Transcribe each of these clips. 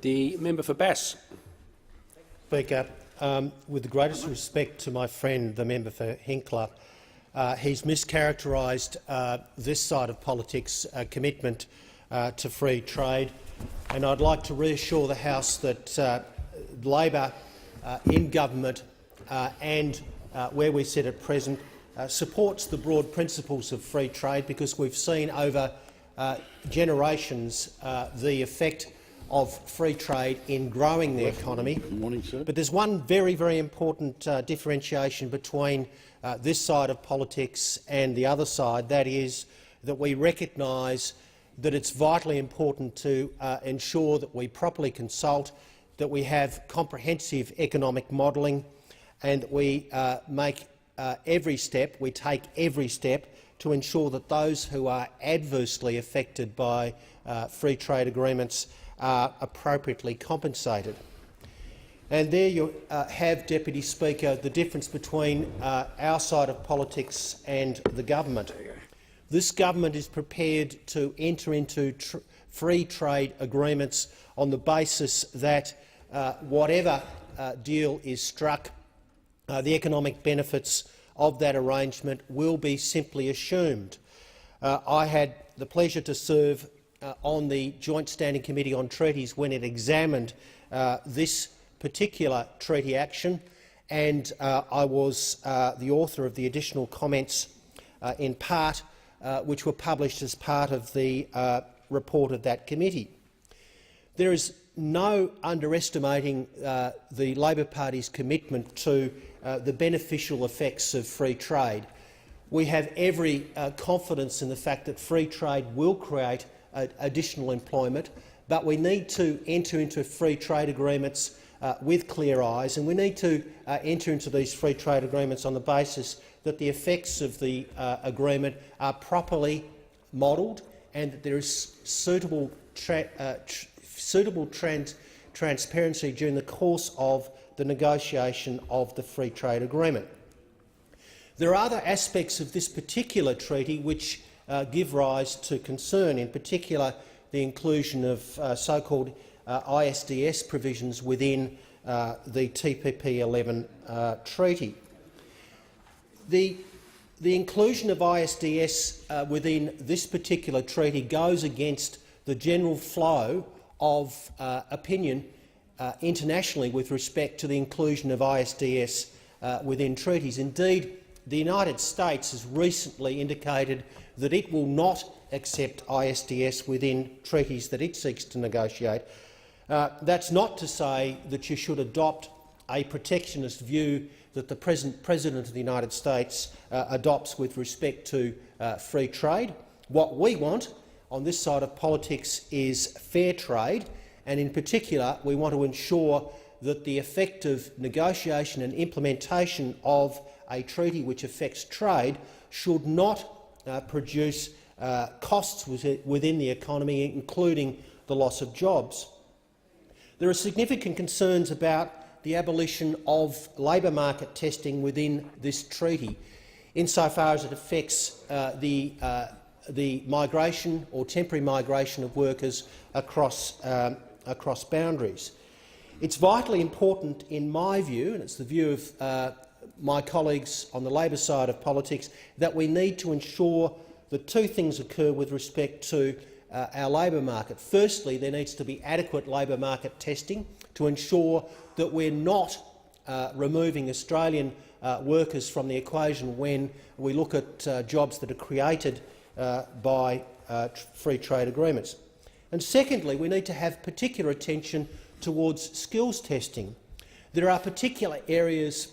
The member for Bass. Speaker, with the greatest respect to my friend, the member for Hinkler, he's mischaracterised this side of politics' commitment to free trade, and I'd like to reassure the House that Labor in government and where we sit at present supports the broad principles of free trade, because we've seen over generations the effect of free trade in growing the economy. Good morning, sir. But there's one very, very important differentiation between this side of politics and the other side. That is that we recognise that it's vitally important to ensure that we properly consult, that we have comprehensive economic modelling, and that we take every step to ensure that those who are adversely affected by free trade agreements are appropriately compensated. And there you have, Deputy Speaker, the difference between our side of politics and the government. This government is prepared to enter into free trade agreements on the basis that whatever deal is struck, the economic benefits of that arrangement will be simply assumed. I had the pleasure to serve on the Joint Standing Committee on Treaties when it examined this particular treaty action, and I was the author of the additional comments in part which were published as part of the report of that committee. There is no underestimating the Labor Party's commitment to the beneficial effects of free trade. We have every confidence in the fact that free trade will create additional employment, but we need to enter into free trade agreements with clear eyes, and we need to enter into these free trade agreements on the basis that the effects of the agreement are properly modelled and that there is suitable transparency during the course of the negotiation of the free trade agreement. There are other aspects of this particular treaty which give rise to concern, in particular the inclusion of so-called ISDS provisions within the TPP-11 treaty. The inclusion of ISDS within this particular treaty goes against the general flow of opinion internationally with respect to the inclusion of ISDS within treaties. Indeed, the United States has recently indicated that it will not accept ISDS within treaties that it seeks to negotiate. That's not to say that you should adopt a protectionist view that the present President of the United States adopts with respect to free trade. What we want on this side of politics is fair trade, and in particular we want to ensure that the effective negotiation and implementation of a treaty which affects trade should not produce costs within the economy, including the loss of jobs. There are significant concerns about the abolition of labour market testing within this treaty, insofar as it affects the migration or temporary migration of workers across boundaries. It's vitally important, in my view, and it's the view of my colleagues on the Labor side of politics, that we need to ensure that two things occur with respect to our labour market. Firstly, there needs to be adequate labour market testing to ensure that we're not removing Australian workers from the equation when we look at jobs that are created by free trade agreements. And secondly, we need to have particular attention towards skills testing. There are particular areas,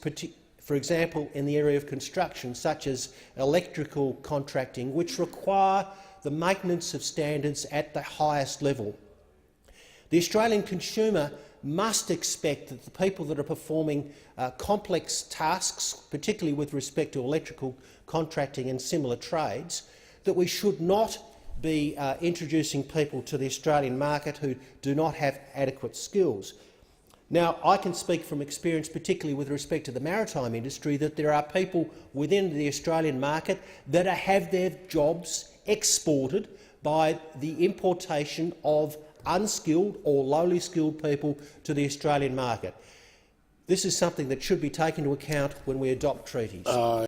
for example in the area of construction, such as electrical contracting, which require the maintenance of standards at the highest level. The Australian consumer must expect that the people that are performing complex tasks, particularly with respect to electrical contracting and similar trades, that we should not be introducing people to the Australian market who do not have adequate skills. Now, I can speak from experience, particularly with respect to the maritime industry, that there are people within the Australian market that have their jobs exported by the importation of unskilled or lowly skilled people to the Australian market. This is something that should be taken into account when we adopt treaties.